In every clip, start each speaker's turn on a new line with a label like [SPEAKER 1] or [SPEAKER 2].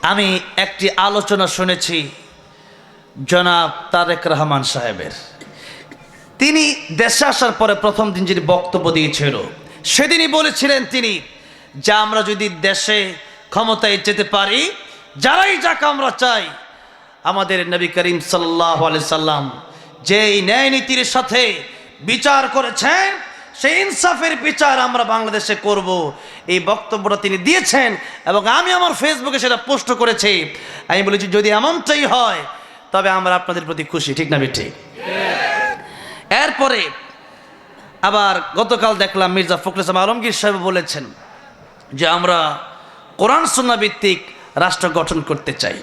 [SPEAKER 1] আমি একটি আলোচনা শুনেছি জনাব তারেক রহমান সাহেবের। তিনি দেশে আসার পরে প্রথম দিন যিনি বক্তব্য দিয়েছিল সেদিনই বলেছিলেন তিনি যে আমরা যদি দেশে ক্ষমতায় যেতে পারি, যারাই যাকে আমরা চাই, আমাদের নবী করিম সাল্লাল্লাহু আলাইহি সাল্লাম যেই ন্যায় নীতির সাথে বিচার করেছেন সেই ইনসাফের বিচার আমরা বাংলাদেশে করব, এই বক্তব্যটা তিনি দিয়েছেন এবং আমি আমার ফেসবুকে সেটা পোস্ট করেছি। আমি বলেছি যদি এমনটাই হয় তবে আমরা আপনাদের প্রতি খুশি, ঠিক না ঠিক? এরপরে আবার গতকাল দেখলাম মির্জা ফখরুল ইসলাম আলমগীর সাহেব বলেছেন যে আমরা কোরআন সুন্নাহ ভিত্তিক রাষ্ট্র গঠন করতে চাই।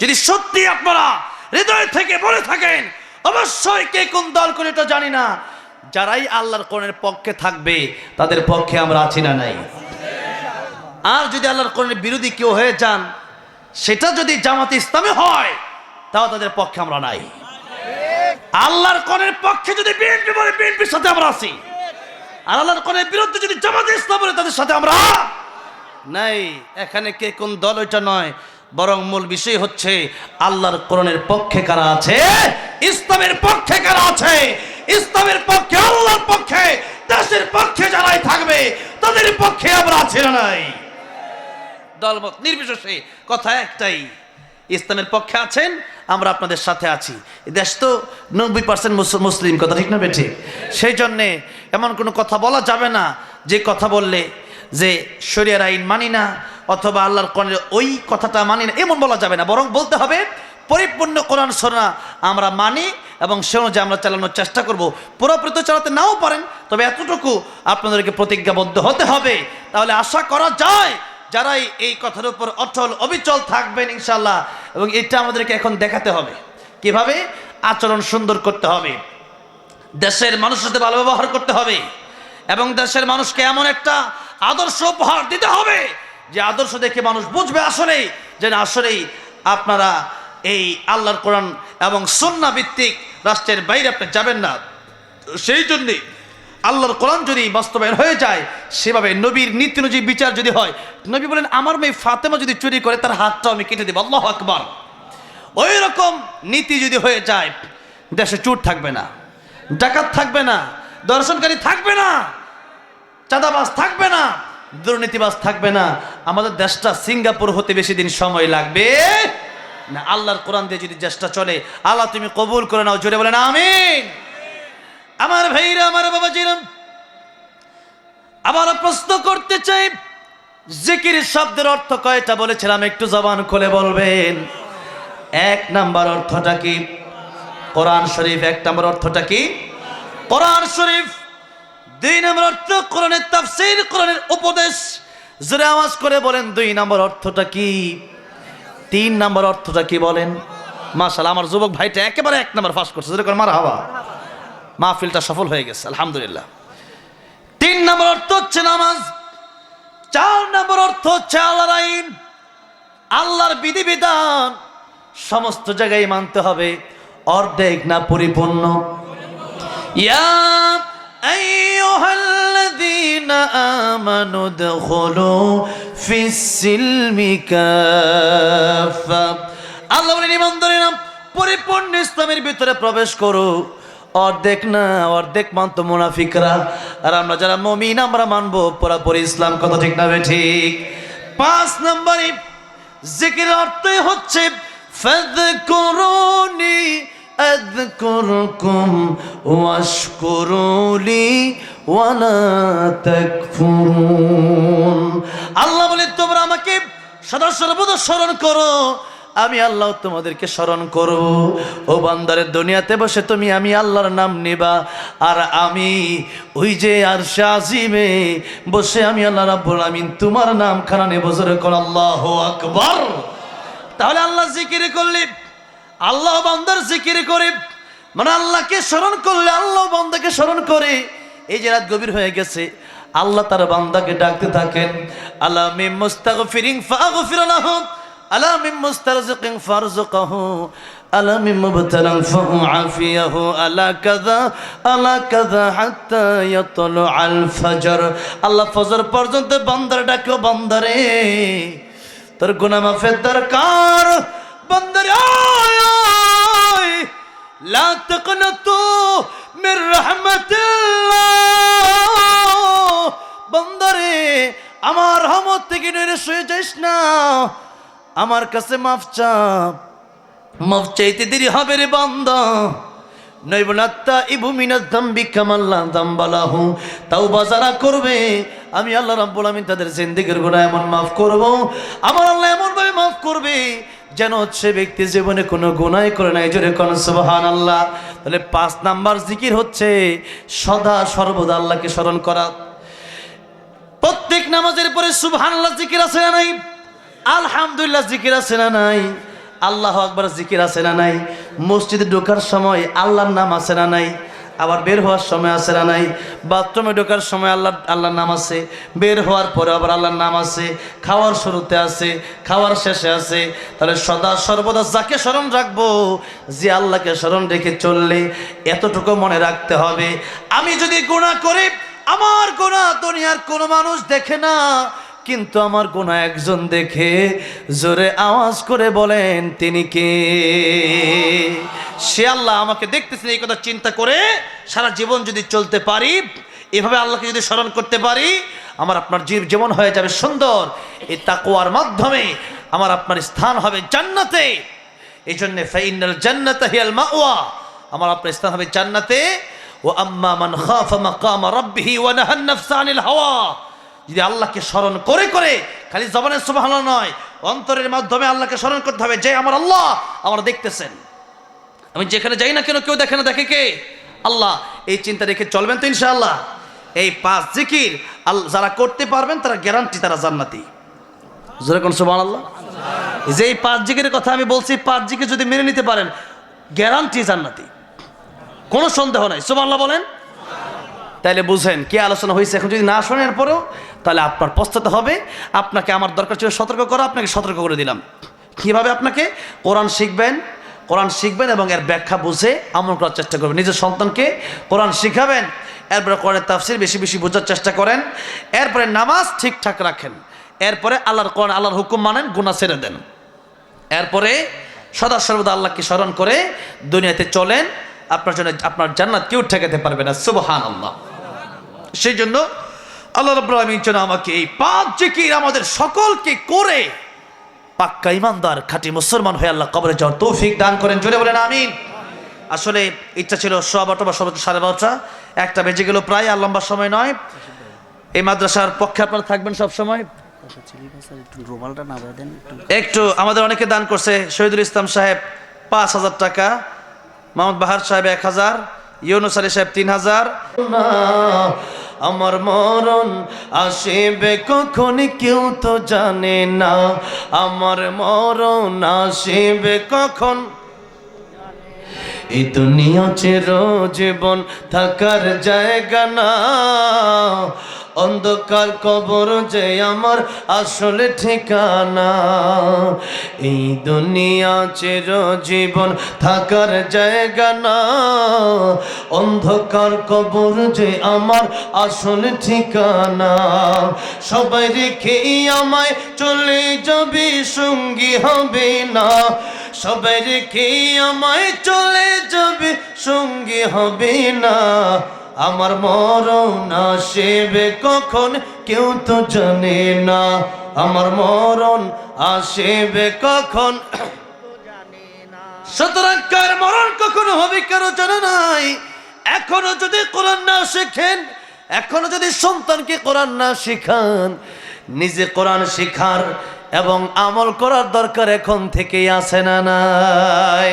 [SPEAKER 1] যদি সত্যি আপনারা হৃদয় থেকে বলে থাকেন, অবশ্যই কে কোন দল করে এটা জানি না, যারাই আল্লাহর কোরআনের পক্ষে থাকবে তাদের পক্ষে আমরা আছি না নাই? আর যদি আল্লাহর কোরআনের বিরোধী কেউ হয়ে যান, সেটা যদি জামাতে ইসলামী হয়, তাও তাদের পক্ষে আমরা নাই। আল্লাহর কোরআনের পক্ষে যদি বিএনপি বলে বিএনপির সাথে আমরা আছি, আর আল্লাহর কোরআনের বিরুদ্ধে যদি জামাতে ইসলাম বলে তাদের সাথে আমরা নাই। এখানে কে কোন দল ওইটা নয়, বরং মূল বিষয় হচ্ছে আল্লাহর কোরআনের পক্ষে কারা আছে, ইসলামের পক্ষে কারা আছে। ইসলামের পক্ষে, আল্লাহর পক্ষে, দেশের পক্ষে যারাই থাকবে তাদের পক্ষে আমরা আছি না নাই? দলমত নির্বিশেষে কথা একটাই, ইসলামের পক্ষে আছেন, আমরা আপনাদের সাথে আছি। দেশ তো 90% মুসলিম, কথা ঠিক না ঠিক? সেই জন্যে এমন কোনো কথা বলা যাবে না যে কথা বললে যে শরিয়ার আইন মানি না অথবা আল্লাহর কোরআনের ওই কথাটা মানি না, এমন বলা যাবে না। বরং বলতে হবে পরিপূর্ণ কোরআন সুন্নাহ আমরা মানি এবং সে অনুযায়ী আমরা চালানোর চেষ্টা করব। পুরোপুরি তো চালাতে নাও পারেন, তবে এতটুকু আপনাদেরকে প্রতিজ্ঞাবদ্ধ হতে হবে। তাহলে আশা করা যায় যারাই এই কথার উপর অটল অবিচল থাকবেন ইনশাল্লাহ। এবং এটা আমাদেরকে এখন দেখাতে হবে কিভাবে আচরণ সুন্দর করতে হবে, দেশের মানুষের সাথে ভালো ব্যবহার করতে হবে এবং দেশের মানুষকে এমন একটা আদর্শ উপহার দিতে হবে যে আদর্শ দেখে মানুষ বুঝবে আসলেই যে আসলেই আপনারা এই আল্লাহর কোরআন এবং সুন্নাহ ভিত্তিক রাষ্ট্রের বাইরে আপনি যাবেন না। সেই জন্যে আল্লাহর কোরআন যদি বাস্তবায়ন হয়ে যায়, সেভাবে নবীর নীতি অনুযায়ী বিচার যদি হয়, নবী বলেন আমার মেয়ে ফাতেমা যদি চুরি করে তার হাতটাও আমি কেটে দেব, আল্লাহু আকবার। ওই রকম নীতি যদি হয়ে যায়, দেশে চোর থাকবে না, ডাকাত থাকবে না, দর্শনকারী থাকবে না, চাঁদাবাজ থাকবে না, দুর্নীতিবাজ থাকবে না। আমাদের দেশটা সিঙ্গাপুর হতে বেশি দিন সময় লাগবে না। আল্লাহর কোরআন দিয়ে যদি দেশটা চলে, আল্লাহ তুমি কবুল করে নাও, জোরে বলেন আমিন। আমার ভাইরা, আমার বাবাজিরা, আবার প্রশ্ন করতে চাই, জিকির শব্দের অর্থ কয়টা বলেছিলাম একটু জবান খুলে বলবেন। এক নাম্বার অর্থটা কি? কোরআন শরীফ। এক নাম্বার অর্থটা কি? কোরআন শরীফ। দুই নম্বর অর্থ কোরআনের তাফসীর, কোরআনের উপদেশ। জোরে আওয়াজ করে বলেন দুই নম্বর অর্থটা কি? তিন নম্বর অর্থটা কি বলেন? মাশাআল্লাহ, আমার যুবক ভাইটা একেবারে এক নম্বর ফাঁস করছে, জোরে করে মারহাবা। মাহফিলটা সফল হয়ে গেছে আলহামদুলিল্লাহ। তিন নম্বর অর্থ হচ্ছে নামাজ। চার নম্বর অর্থ হচ্ছে আল্লাহর আইন, আল্লাহর বিধিবিধান সমস্ত জায়গায় মানতে হবে, অর্ধেক না পরিপূর্ণ। ইয়া আইয়ুহাল্লাযীনা আমানু দুখুলু ফিস-সিলমি কাফা। আল্লাহ বলেন ঈমানদারেরা পরিপূর্ণ ইসলামের ভিতরে প্রবেশ করো। অর্ধেক না, অর্ধেক মানতো মুনাফিকরা, আর আমরা যারা মুমিন আমরা মানবো পুরোপুরি ইসলাম, কথা ঠিক না ঠিক? পাঁচ নম্বরে জিকির অর্থই হচ্ছে ফাযকুরুনি আযকুরকুম ওয়াশকুরুলি ওয়ালা তাকফুরুন। আল্লাহ বলে তোমরা আমাকে সদা সর্বদা স্মরণ করো, আমি আল্লাহ তোমাদেরকে স্মরণ করব। ও বান্দারে, দুনিয়াতে বসে তুমি আমি আল্লাহর নাম নিবা, আর আমি ওই যে আরশে আজিমে বসে আমি আল্লাহ রাব্বুল আমিন তোমার নাম খানা নেব, জোরে কর আল্লাহু আকবার। তাহলে আল্লাহ জিকির করলে, আল্লাহ বান্দার জিকির করে, মানে আল্লাহকে স্মরণ করলে আল্লাহ বান্দাকে স্মরণ করে। এই যে রাত গভীর হয়ে গেছে, আল্লাহ তার বান্দাকে ডাকতে থাকেন, আল্লাহ মিন মুস্তাগফিরিন ফাগফির লাহু, আলা মিন মুস্তারজিকিন ফারযুকহু, ألم مبتلا فأعافيه ألا كذا حتى يطلع الفجر আল্লাহ ফজর পর্যন্ত বান্দার ডাকো বান্দারে তোর গুনাহ মাফের দরকার বান্দারে আয় লা তাকনাতু মির রাহমাতিল্লাহ বান্দারে আমার রহমত থেকে নিরাশ হয়ে যাস না আমার কাছে মাফ চা মাফ চাইতে দেরি হবে রে বান্দা নৈবনাত্তা ইবু মিনাত যামবি কামাল্লা যামবালাহু তাওবা যারা করবে আমি আল্লাহ রাব্বুল আমিন তাদের জিন্দেগীর গুনাহ এমন মাফ করব আমার আল্লাহ এমন ভাবে মাফ করবে যেন সে ব্যক্তি জীবনে কোনো গুনাহ করে নাই জোরে কোন সুবহানাল্লাহ তাহলে 5 নাম্বার জিকির হচ্ছে সদা সর্বদা আল্লাহকে স্মরণ করা প্রত্যেক নামাজের পরে সুবহানাল্লাহ জিকির আছে না নাই আলহামদুলিল্লাহ জিকির আছে না নাই আল্লাহু আকবার জিকির আছে না নাই মসজিদে ঢোকার সময় আল্লাহর নাম আছে না নাই আবার বের হওয়ার সময় আছে না নাই বাথরুমে ঢোকার সময় আল্লাহর নাম আছে বের হওয়ার পরে আবার আল্লাহর নাম আছে খাওয়ার শুরুতে আছে খাওয়ার শেষে আছে তাহলে সদা সর্বদা যাকে স্মরণ রাখবো যে আল্লাহকে স্মরণ রেখে চললে এতটুকু মনে রাখতে হবে আমি যদি গুনাহ করি আমার গুনাহ দুনিয়ার কোনো মানুষ দেখে না কিন্তু আমার গুনাহ একজন দেখে জোরে আওয়াজ করে বলেন তিনি কে সে আল্লাহ আমাকে দেখতেছেন এই কথা চিন্তা করে সারা জীবন যদি চলতে পারি এভাবে আল্লাহকে যদি স্মরণ করতে পারি আমার আপনার জীবন হয়ে যাবে সুন্দর এই তাকওয়ার মাধ্যমে আমার আপনার স্থান হবে জান্নাতে এই জন্য ফাইনাল জান্নাতা হিয়াল মাওয়া আমার আপনার স্থান হবে জান্নাতে ও আম্মা মান খাফা মাকাম রাব্বিহি ওয়া নাহান নাফসা আনিল হাওয়া যদি আল্লাহকে স্মরণ করে করে খালি জবানের সুবহানাল্লাহ নয় অন্তরের মাধ্যমে আল্লাহকে স্মরণ করতে হবে যে আমার আল্লাহ আমার দেখতেছেন আমি যেখানে যাই না কেন কেউ দেখে না দেখে কে আল্লাহ এই চিন্তা রেখে চলবেন তো ইনশাআল্লাহ এই 5 জিকির যারা করতে পারবেন তারা গ্যারান্টি তারা জান্নাতি জোরে কোন সুবহানাল্লাহ যে এই 5 জিকিরের কথা আমি বলছি 5 জিকির যদি মেনে নিতে পারেন গ্যারান্টি জান্নাতি কোনো সন্দেহ নাই সুবহানাল্লাহ বলেন তাহলে বুঝেন কি আলোচনা হয়েছে এখন যদি না শোনেন পরেও তাহলে আপনার পস্তাতে হবে আপনাকে আমার দরকার ছিল সতর্ক করা আপনাকে সতর্ক করে দিলাম কিভাবে আপনাকে কোরআন শিখবেন এবং এর ব্যাখ্যা বুঝে আমল করার চেষ্টা করবেন নিজের সন্তানকে কোরআন শিখাবেন এরপরে কোরআনের তাফসীর বেশি বেশি বোঝার চেষ্টা করেন এরপরে নামাজ ঠিকঠাক রাখেন এরপরে আল্লাহর কোরআন আল্লাহর হুকুম মানেন গুনাহ ছেড়ে দেন এরপরে সদা সর্বদা আল্লাহকে স্মরণ করে দুনিয়াতে চলেন আপনার জন্য আপনার জান্নাত কেউ ঠেকাতে পারবে না সুবহানাল্লাহ সেই জন্য আল্লাহ রাব্বুল আলামিন যেন আমাকে এই 5 জিকির আমাদের সকলকে করে পাক্কা ঈমানদার খাঁটি মুসলমান হয়ে আল্লাহ কবরে যাওয়ার তৌফিক দান করেন জোরে বলেন আমিন আসলে ইচ্ছা ছিল 12:15 বা 12:30 একটা বেজে গেল প্রায় আর লম্বা সময় নয় এই মাদ্রাসার পক্ষে আপনারা থাকবেন সব সময় একটু আমাদের অনেকে দান করছে শহীদুল ইসলাম সাহেব 5,000 টাকা মোহাম্মদ বাহার সাহেব 1,000 ইউনুস আলী সাহেব 3,000 আমার মরণ আসবে কখন কেউ তো জানে না আমার মরণ আসবে কখন এই দুনিয়া চির জীবন থাকার জায়গা না অন্ধকার কবর যে আমার আসল ঠিকানা এই দুনিয়া চির জীবন থাকার জায়গা না অন্ধকার কবর যে আমার আসল ঠিকানা সবাই রেখে আমায় চলে যাবে সঙ্গী হবে না সবাই রেখে আমায় চলে যাবে সঙ্গী হবে না আমার মরণ আসবে কখন কেউ তো জানে না আমার মরণ আসবে কখন সুতরাং কার মরণ কখন হবে কারো জানা নাই এখনো যদি কোরআন না শেখেন এখনো যদি সন্তানকে কোরআন না শেখান নিজে কোরআন শেখার এবং আমল করার দরকার এখন থেকেই আছে না নাই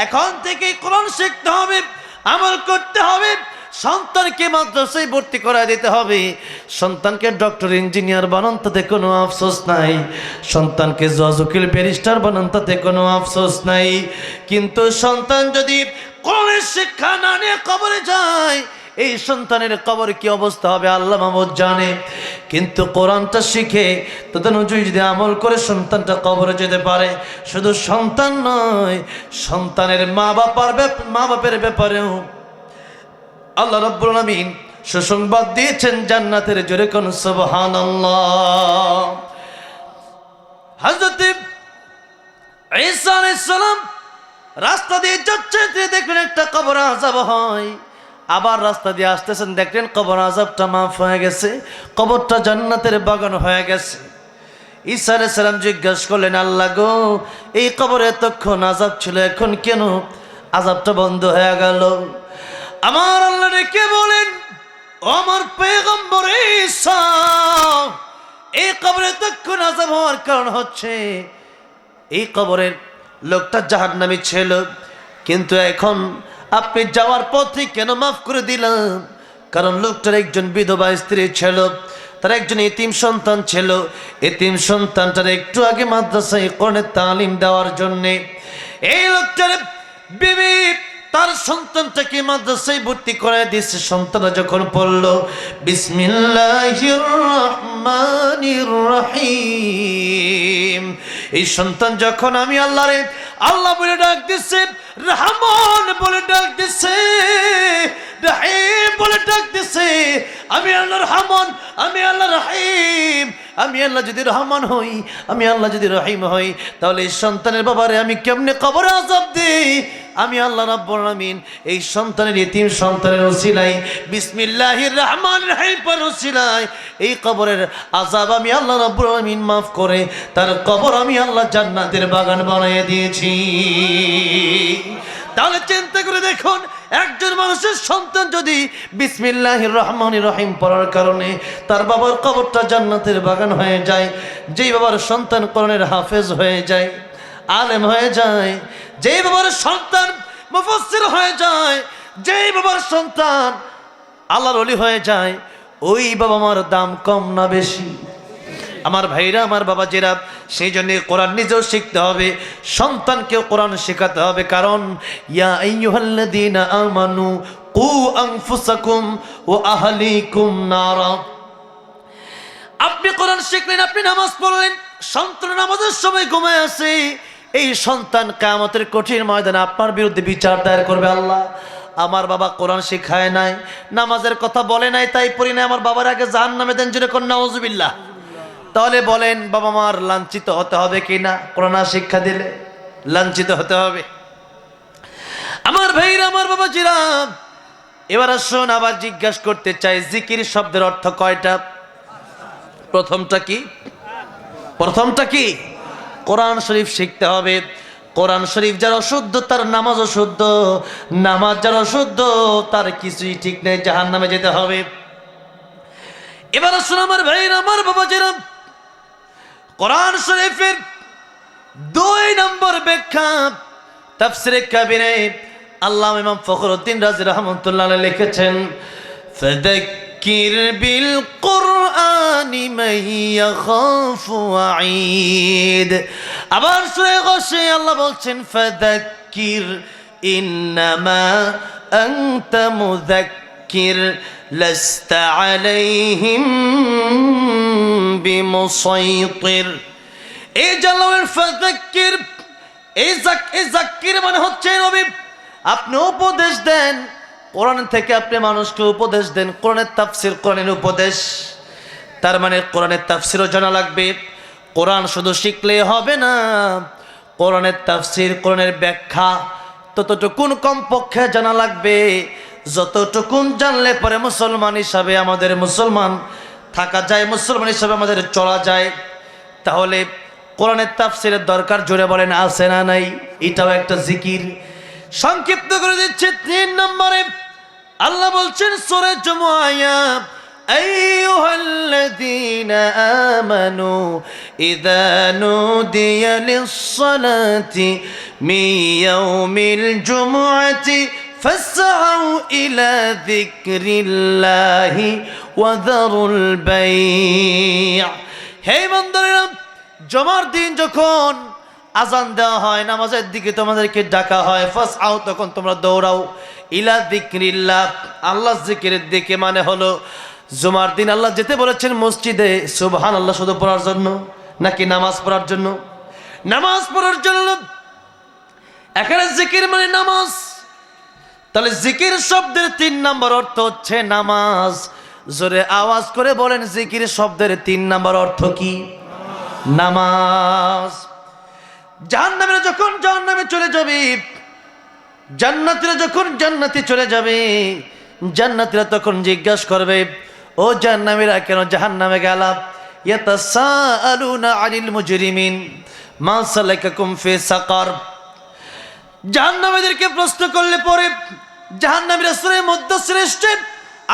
[SPEAKER 1] এখন থেকে কোরআন শিখতে হবে আমল করতে হবে সন্তানকে মাদ্রাসায় ভর্তি করা দিতে হবে সন্তানকে ডক্টর ইঞ্জিনিয়ার বানান তাতে কোনো আফসোস নাই সন্তানকে জজ উকিল ব্যারিস্টার বানান তাতে কোনো আফসোস নাই কিন্তু সন্তান যদি কোরআনের শিক্ষা না নিয়ে কবরে যায় এই সন্তানের কবর কি অবস্থা হবে আল্লাহ মাহমুদ জানে। কিন্তু কোরআনটা শিখে তদনুযায়ী যদি আমল করে সন্তানটা কবরে যেতে পারে, শুধু সন্তান নয়, সন্তানের মা বাপের ব্যাপারেও আল্লাহ রাব্বুল আলামিন সুসংবাদ দিয়েছেন জান্নাতের। জোরে কোন সুবহানাল্লাহ। হযরত ঈসা আলাইহিস সালাম রাস্তা দিয়ে যাচ্ছেন, দেখলেন একটা কবর আযাব হয়। আবার রাস্তা দিয়ে আসতেছেন, দেখলেন কবর আযাবটা মাফ হয়ে গেছে, কবরটা জান্নাতের বাগান হয়ে গেছে। ঈসা আলাইহিস সালাম জিজ্ঞাসা করলেন, আল্লাহ গো, এই কবরে এতক্ষণ আযাব ছিল, এখন কেন আযাবটা বন্ধ হয়ে গেল? আমার আল্লাহ ডেকে বলেন, ও আমার পয়গম্বর ঈসা, এই কবরে এতক্ষণ আযাব হওয়ার কারণ হচ্ছে এই কবরের লোকটা জাহান্নামী ছিল, কিন্তু এখন আপনি যাওয়ার পথে কেন মাফ করে দিলাম? কারণ লোকটার একজন বিধবা স্ত্রী ছিল, তার একজন এতিম সন্তান ছিল। এতিম সন্তানটার একটু আগে মাদ্রাসায় কোরআনের তালিম দেওয়ার জন্যে এই লোকটার বিবি তার সন্তানটাকে মাদ্রাসায় ভর্তি করে দিয়েছে। সন্তান যখন পড়ল বিসমিল্লাহির রহমানির রহিম, এই সন্তান যখন আমি আল্লাহরে আল্লাহ বলে ডাক দিচ্ছে, রহমান বলে ডাক দিচ্ছে, রহিম বলে ডাক দিচ্ছে, আমি আল্লাহ রহমান, আমি আল্লাহ রহিম, আমি আল্লাহ যদি রহমান হই, আমি আল্লাহ যদি রহিম হই, তাহলে এই সন্তানের বাবারে আমি কেমনে কবরে আযাব দেই? আমি আল্লাহ রাব্বুল আলামিন এই সন্তানের এতিম সন্তানের ওসিলায় বিসমিল্লাহির রহমানির রহিম পর ওসিলায় এই কবরের আযাব আমি আল্লাহ রাব্বুল আলামিন মাফ করে তার কবর আমি আল্লাহ জান্নাতের বাগান বানিয়ে দিয়েছি। তাহলে চিন্তা করে দেখুন, একজন মানুষের সন্তান যদি বিসমিল্লাহির রহমানির রহিম পড়ার কারণে তার বাবার কবরটা জান্নাতের বাগান হয়ে যায়, যেই বাবার সন্তান কোরআনের হাফেজ হয়ে যায়, আলেম হয়ে যায়, যেই বাবার সন্তান মুফাসসির হয়ে যায়, যেই বাবার সন্তান আল্লাহর ওলি হয়ে যায়, ওই বাবা মার দাম কম না বেশি? আমার ভাইরা, আমার বাবাজিরা, সেই জন্য কোরআন নিজেও শিখতে হবে, সন্তানকেও কোরআন শেখাতে হবে। কারণ ইয়া আইয়ুহাল্লাযীনা আমানু কু আনফুসাকুম ওয়া আহলিকুম নারা। আপনি কোরআন শিখলেন, আপনি নামাজ পড়লেন, সন্তান নামাজের সময় ঘুমায় আছে, এই সন্তান কিয়ামতের কঠিন ময়দানে আপনার বিরুদ্ধে বিচার দায়ের করবে। আল্লাহ, আমার বাবা কোরআন শিখায় নাই, নামাজের কথা বলে নাই, তাই পড়ি নাই, আমার বাবার আগে জাহান্নামে দেন, জোরে কোন নাউযুবিল্লাহ। তাহলে বলেন, বাবা মার লাঞ্ছিত হতে হবে কিনা? কোরআন শিক্ষা দিলে লাঞ্ছিত হতে হবে। আমার ভাইরা, আমার বাবাজিরা, এবার আসুন আবার জিজ্ঞাসা করতে চাই, জিকির শব্দের অর্থ কয়টা? প্রথমটা কি? প্রথমটা কি? কোরআন শরীফ শিখতে হবে। কোরআন শরীফ যার অশুদ্ধ তার নামাজ অশুদ্ধ, নামাজ যার অশুদ্ধ তার কিছুই ঠিক নেই, জাহান্নামে যেতে হবে। এবার আসুন আমার ভাইরা, আমার বাবাজিরা, কোরআন শরীফের 2 নম্বর ব্যাখ্যা তাফসীরে কাবীরে আল্লামা ইমাম ফখরুদ্দীন রাজি রাহমাতুল্লাহ আলাইহি লিখেছেন, ফাযাক্কির বিল কুরআনি মান ইয়াখাফু ওয়াঈদ। আবার সূরা গাশিয়া আল্লাহ বলছেন, ফাযাক্কির ইন্নামা আনতা মুযাক্কির লাস্তা আলাইহিম বিমুসাইতির। এই জালালের ফাযাক্কির, এই যাক্কির মানে হচ্ছে নবী, আপনি উপদেশ দেন, কোরআন থেকে আপনি মানুষকে উপদেশ দেন, কোরআনের তাফসীর, কোরআনের উপদেশ। তার মানে কোরআনের তাফসীরও জানা লাগবে। কোরআন শুধু শিখলে হবে না, কোরআনের তাফসীর, কোরআনের ব্যাখ্যা ততটুকুন কমপক্ষে জানা লাগবে, যতটুকুন জানলে পরে মুসলমান হিসাবে আমাদের মুসলমান থাকা যায়, মুসলমান হিসাবে আমাদের চলা যায়। তাহলে কোরআনের তাফসীরের দরকার, জোরে বলেন আছে না নাই? এটাও একটা জিকির। সংক্ষিপ্ত করে দিচ্ছে 3 নম্বরে আল্লাহ বলছেন সূরা জুমুয়া, আইয়ুহাল্লাযীনা আমানু ইযা নুদিয়া লিস-সালাতি মিন ইয়াউমিল জুমুআতি ফাসআউ ইলা যিকরিল্লাহি ওয়া যারুল বাই'। হে বান্দারা, জুমার দিন যখন আজান দেওয়া হয়, নামাজের দিকে তোমাদেরকে ডাকা হয়, ফাসআউ, তখন তোমরা দৌড়াও, ইলা যিকরিল্লাহ, আল্লাহ জিকিরের দিকে। মানে হলো জুমার দিন আল্লাহ যেতে বলেছেন মসজিদে সুবহানাল্লাহ শুধু পড়ার জন্য নাকি নামাজ পড়ার জন্য? নামাজ পড়ার জন্য। এখানে জিকির মানে নামাজ। তাহলে জিকির শব্দের 3 নম্বর অর্থ হচ্ছে নামাজ। জোরে আওয়াজ করে বলেন, জিকির শব্দের 3 নম্বর অর্থ কি? নামাজ। জাহান্নামীরা যখন জাহান্নামে চলে যাবে, জান্নাতীরা যখন জান্নাতে চলে যাবে, জান্নাতীরা তখন জিজ্ঞাসা করবে, ও জাহান্নামীরা কেন জাহান্নামে গেলা? ইয়াতাসাআলুনা আনিল মুজরিমিন মা সালাকাকুম ফি সাকার। জাহান্নামীদেরকে প্রশ্ন করলে পরে জাহান্নামীরা সূরার মধ্যে শ্রেষ্ঠ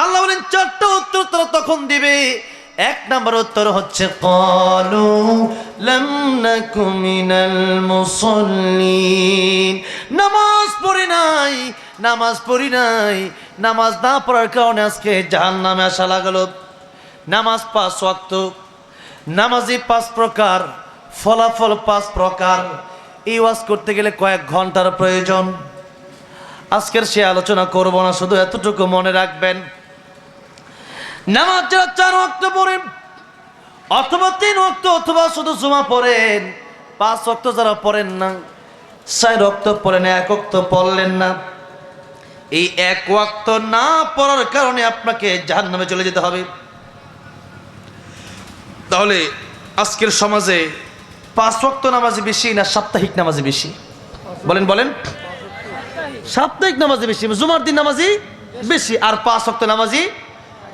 [SPEAKER 1] আল্লাহ বলেন 4টা উত্তর তারা তখন দিবে। 1 নম্বর উত্তর হচ্ছে ক্বালু লাম নাকু মিনাল মুসাল্লিন, নামাজ পড়ি নাই, নামাজ পড়ি নাই। নামাজ না পড়ার কারণে আজকে জাহান্নামে আসা লাগলো। নামাজ 5 ওয়াক্ত, নামাজি 5 প্রকার, ফলাফল 5 প্রকার। এই ওয়াজ করতে গেলে কয়েক ঘন্টার প্রয়োজন। আজকের সে আলোচনা করব না, শুধু এতটুকু মনে রাখবেন, নামাজ যারা 4 ওয়াক্ত পড়েন অথবা 3 ওয়াক্ত অথবা শুধু জুমা পড়েন, 5 ওয়াক্ত যারা পড়েন না, 4 ওয়াক্ত পড়েন, 1 ওয়াক্ত পড়লেন না, এই 1 ওয়াক্ত না পড়ার কারণে আপনাকে জাহান্নামে চলে যেতে হবে। তাহলে আজকের সমাজে 5 ওয়াক্ত নামাজি বেশি না সাপ্তাহিক নামাজি বেশি? বলেন বলেন। সাপ্তাহিক নামাজি বেশি, জুমার দিন নামাজি বেশি, আর 5 ওয়াক্ত নামাজি।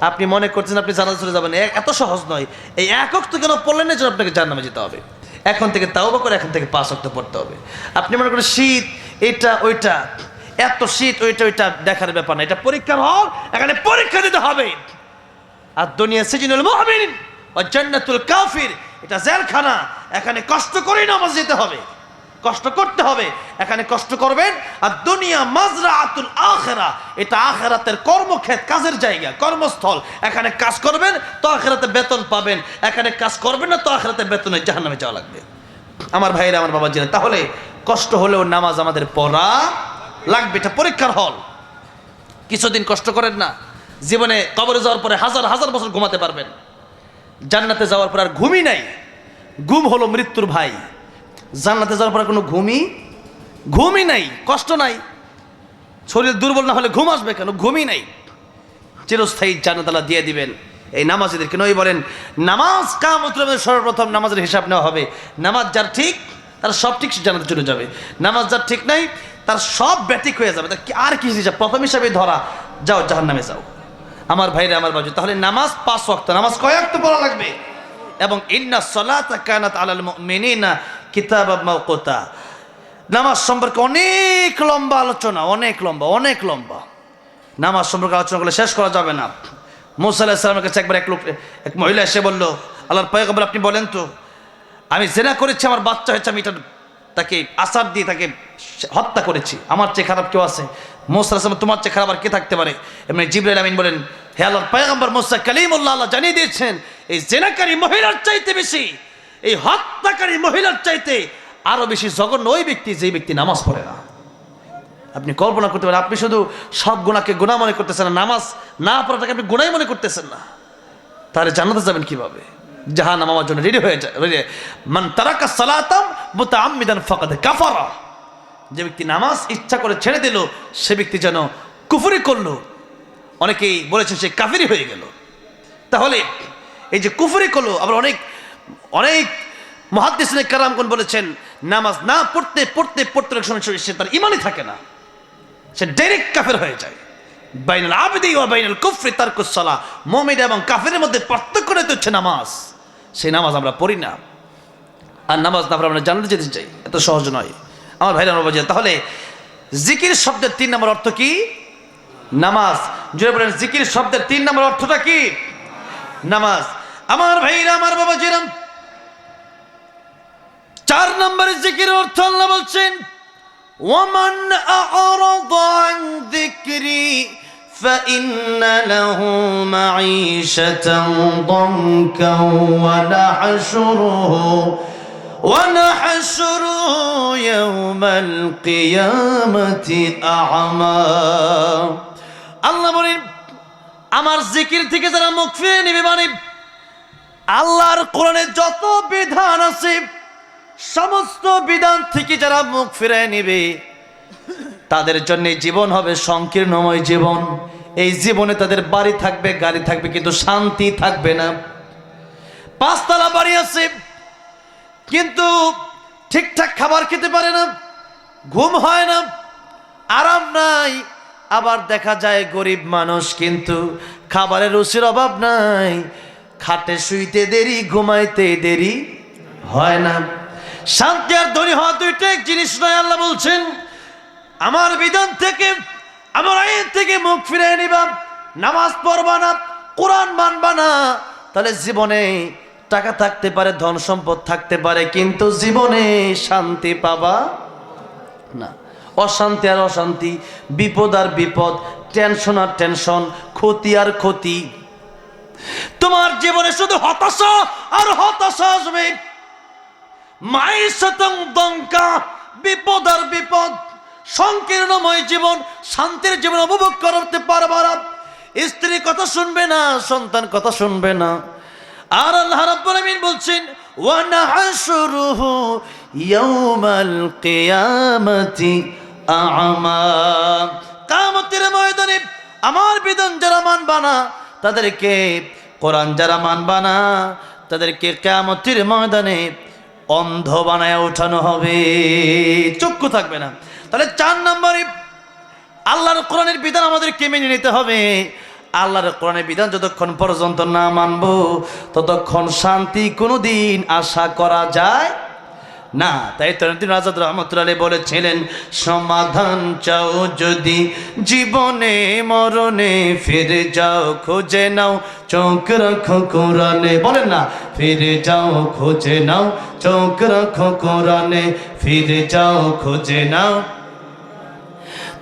[SPEAKER 1] আপনি মনে করছেন আপনি জান্নাতে চলে যাবেন, এত সহজ নয়। এই 1 ওয়াক্ত কেন পড়লেন না, যেন আপনাকে জাহান্নামে যেতে হবে। এখন থেকে তাওবা করে এখন থেকে 5 ওয়াক্ত পড়তে হবে। আপনি মনে করেন শীত এটা ওইটা, এত শীত ওইটা দেখার ব্যাপার না, এটা পরীক্ষার হল, এখানে পরীক্ষা দিতে হবে। আর দুনিয়া সিজনুল মুমিন ওয়া জান্নাতুল কাফির, এটা জেলখানা, এখানে কষ্ট করেই নামাজ যেতে হবে, কষ্ট করতে হবে, এখানে কষ্ট করবেন। আর দুনিয়া মাজরাআতুল আখিরা, এটা আখিরাতের কর্মক্ষেত, কাজের জায়গা, কর্মস্থল, এখানে কাজ করবেন তো আখিরাতে বেতন পাবেন, এখানে কাজ করবেন না তো আখিরাতে বেতনে জাহান্নামে যাওয়া লাগবে। আমার ভাইরা, আমার বাবাজিরা, তাহলে কষ্ট হলেও নামাজ আমাদের পড়া লাগবে, এটা পরীক্ষার হল। কিছুদিন কষ্ট করেন না, জীবনে কবরে যাওয়ার পরে হাজার হাজার বছর ঘুমাতে পারবেন। জান্নাতে যাওয়ার পর আর ঘুমই নাই, ঘুম হলো মৃত্যুর ভাই। জান্নাতে যাওয়ার পরে কোনো ঘুমই নাই, কষ্ট নাই। শরীর দুর্বল না হলে ঘুম আসবে কেন? ঘুমই নাই। চিরস্থায়ী জান্নাত আল্লাহ দিয়ে দিবেন এই নামাজীদেরকে। নই বলেন নামাজ কিয়ামতের মধ্যে সর্বপ্রথম নামাজের হিসাব নেওয়া হবে। নামাজ যার ঠিক তার সব ঠিক, জান্নাতে চলে যাবে। নামাজ যার ঠিক নাই তার সব ব্যাটিক হয়ে যাবে। আর কি হিসাব? প্রথম হিসাবে ধরা, যাও জাহান্নামে যাও। আমার ভাইরা, আমার বাজু, তাহলে নামাজ 5 ওয়াক্ত। নামাজ কয় ওয়াক্ত পড়া লাগবে? এবং ইন্না সলাতা কানাত আলাল মুমিনিনা কিতাবাম মাওকুতা। নামাজ সম্পর্কে অনেক লম্বা আলোচনা, অনেক লম্বা নামাজ সম্পর্কে আলোচনা করলে শেষ করা যাবে না। মুসা আলাইহিস সালামের কাছে একবার এক মহিলা এসে বলল, আল্লাহর পয়গম্বর আপনি বলেন তো, আমি জিনা করেছি, আমার বাচ্চা হয়েছে, আমি তাকে আসার দিয়ে তাকে হত্যা করেছি, আমার চেয়ে খারাপ কেউ আছে? মুসা আলাইহিস সালাম, তোমার চেয়ে খারাপ আর কে থাকতে পারে? এমনি জিবরাইল আমিন বলেন, হে আল্লাহর পয়গম্বর মুসা কালিমুল্লাহ, আল্লাহ জানিয়ে দিয়েছেন এই জিনাকারী মহিলার চাইতে বেশি, এই হত্যাকারী মহিলার চাইতে আরো বেশি জঘন্য ওই ব্যক্তি যে ব্যক্তি নামাজ পড়ে না। আপনি কল্পনা করতে পারেন, আপনি শুধু সব গুনাহকে গুনাহ মনে করতেছেন না, নামাজ না পড়াটাকে আপনি গুনাহই মনে করতেছেন না, তাহলে জান্নাতে যাবেন কিভাবে? জাহান্নাম আমার জন্য রেডি হয়ে যায়। মান তারাকা সালাতাম মুতাআম্মিদান ফাকাদ কাফারা, যে ব্যক্তি নামাজ ইচ্ছা করে ছেড়ে দিল সে ব্যক্তি যেন কুফরি করলো। অনেকেই বলেছেন সে কাফিরি হয়ে গেল। তাহলে এই যে কুফরি করলো, আবার অনেক মুহাদ্দিসিনে কেরামগণ বলেছেন নামাজ না পড়তে পড়তে অনেক সময় সে তার ঈমানই থাকে না, সে ডাইরেক্ট কাফের হয়ে যায়। বাইনাল আবদি ওয়া বাইনাল কুফরি তারকুস সালাহ, মুমিন এবং কাফেরের মধ্যে পার্থক্য হচ্ছে নামাজ। সেই নামাজ আমরা পড়ি না, আর নামাজ না পড়ে আমরা জান্নাতে যেতে চাই, এত সহজ নয় আমার ভাইরা আমার বাবা। তাহলে জিকির শব্দের 3 নম্বর অর্থ কি? নামাজ। জোরে বলেন, জিকির শব্দের 3 নম্বর অর্থটা কি? নামাজ। আমার ভাইরা, আমার বাবা জিরাম, 4 নম্বরের জিকির অর্থ আল্লাহ বলছেন, ওয়ামান আ'রাদা আন যিকরি ফাইন্না লাহু মাঈশাতান দানকা ওয়া নাহশুরুহু ونحشره يوم القيامة أعمى আল্লাহ বলেন আমার জিকির থেকে যারা মুখ ফিরিয়ে নেবে, মানে আল্লাহর কোরআনে যত বিধান আছে সমস্ত বিধান থেকে যারা মুখ ফিরিয়ে নেবে তাদের জন্য জীবন হবে সংকীর্ণময় জীবন। এই জীবনে তাদের বাড়ি থাকবে, গাড়ি থাকবে, কিন্তু শান্তি থাকবে না। 5 তলা বাড়ি আছে কিন্তু ঠিকঠাক খাবার খেতে পারে না, ঘুম হয় না, আরাম নাই। আবার দেখা যায় গরিব মানুষ কিন্তু খাবারের রুচির অভাব নাই, খাটে শুইতে দেরি, ঘুমাইতে দেরি হয় না। শান্তি আর ধনী হওয়া দুইটা এক জিনিস নয়। আল্লাহ বলছেন আমার বিধান থেকে, আমার আইন থেকে মুখ ফিরিয়ে নিবা, নামাজ পড়বা না, কোরআন মানবা না, তাহলে জীবনে টাকা থাকতে পারে, ধন সম্পদ থাকতে পারে, কিন্তু জীবনে শান্তি পাবা না। অশান্তি আর অশান্তি, বিপদ আর বিপদ, টেনশন আর টেনশন, ক্ষতি আর ক্ষতি। তোমার জীবনে শুধু হতাশা আর হতাশা আসবে। মাইশাতাং দঙ্কা, বিপদ আর বিপদ, সংকীর্ণময় জীবন, শান্তির জীবন উপভোগ করতে পারবা না। স্ত্রী কথা শুনবে না, সন্তান কথা শুনবে না। আর আল্লাহ রাব্বুল আমিন বলছেন ওয়া নাহশুরুহু ইয়াউমাল কিয়ামাতি আ'মা, কিয়ামতের ময়দানে আমার বিধান যারা মানবা না তাদেরকে, কোরআন যারা মানবা না তাদেরকে কিয়ামতের ময়দানে অন্ধ বানায় ওঠানো হবে, চক্ষু থাকবে না। তাহলে 4 নম্বরে আল্লাহর কোরআনের বিধান আমাদেরকে মেনে নিতে হবে। আল্লাহর কোরআনের বিধান যতক্ষণ পর্যন্ত না মানব ততক্ষণ শান্তি কোনোদিন আশা করা যায় না। তাই তরুণ আজাদ রহমতুল্লাহ আলাইহি বলেছিলেন সমাধান চাও যদি জীবনে মরণে, ফিরে যাও খুঁজে নাও চোখ রাখো কোরআনে। বলেন না, ফিরে যাও খুঁজে নাও চোখ রাখো কোরআনে, ফিরে যাও খুঁজে নাও,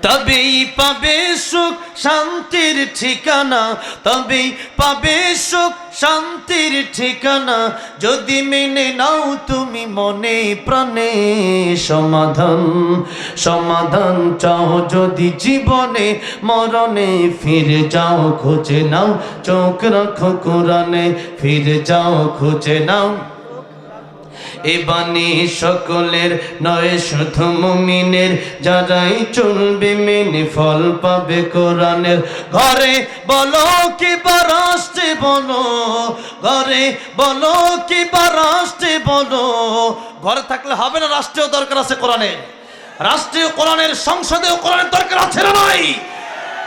[SPEAKER 1] তবেই পাবে সুখ শান্তির ঠিকানা, তবেই পাবে সুখ শান্তির ঠিকানা, যদি মেনে নাও তুমি মনে প্রাণে সমাধান। সমাধান চাও যদি জীবনে মরণে, ফিরে যাও খুঁজে নাও চোখ রাখো কোরআনে, ফিরে যাও খুঁজে নাও। এ বাণী সকলের নয় শুধু মুমিনের, যারাই চলবে মেনে ফল পাবে কোরআনের। ঘরে বলো কি বা রাষ্ট্রে বলো, ঘরে বলো কি বা রাষ্ট্রে বলো, ঘরে থাকলে হবে না, রাষ্ট্রীয় দরকার আছে কোরআনের। রাষ্ট্রীয় কোরআনের, সংসদেও কোরআনের দরকার আছে না নাই?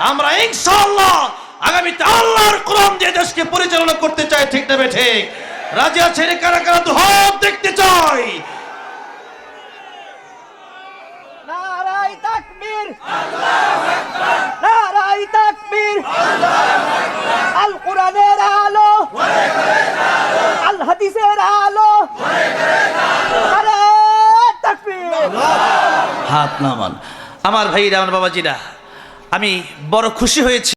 [SPEAKER 1] আমরা ইনশাআল্লাহ আগামীতে আল্লাহর কোরআন দিয়ে দেশকে পরিচালনা করতে চাই, ঠিক না ঠিক? রাজি আছেন? কারা কারা তো হাত দেখতে চাই?
[SPEAKER 2] নারাই তাকবীর, আল্লাহু আকবার, নারাই তাকবীর, আল্লাহু আকবার, আল কোরআনের আলো, ঘরে ঘরে আলো, আল হাদিসের আলো, ঘরে ঘরে আলো, নারাই তাকবীর।
[SPEAKER 1] হাত নামান। আমার ভাইরা, আমার বাবাজিরা, আমি বড় খুশি হয়েছি।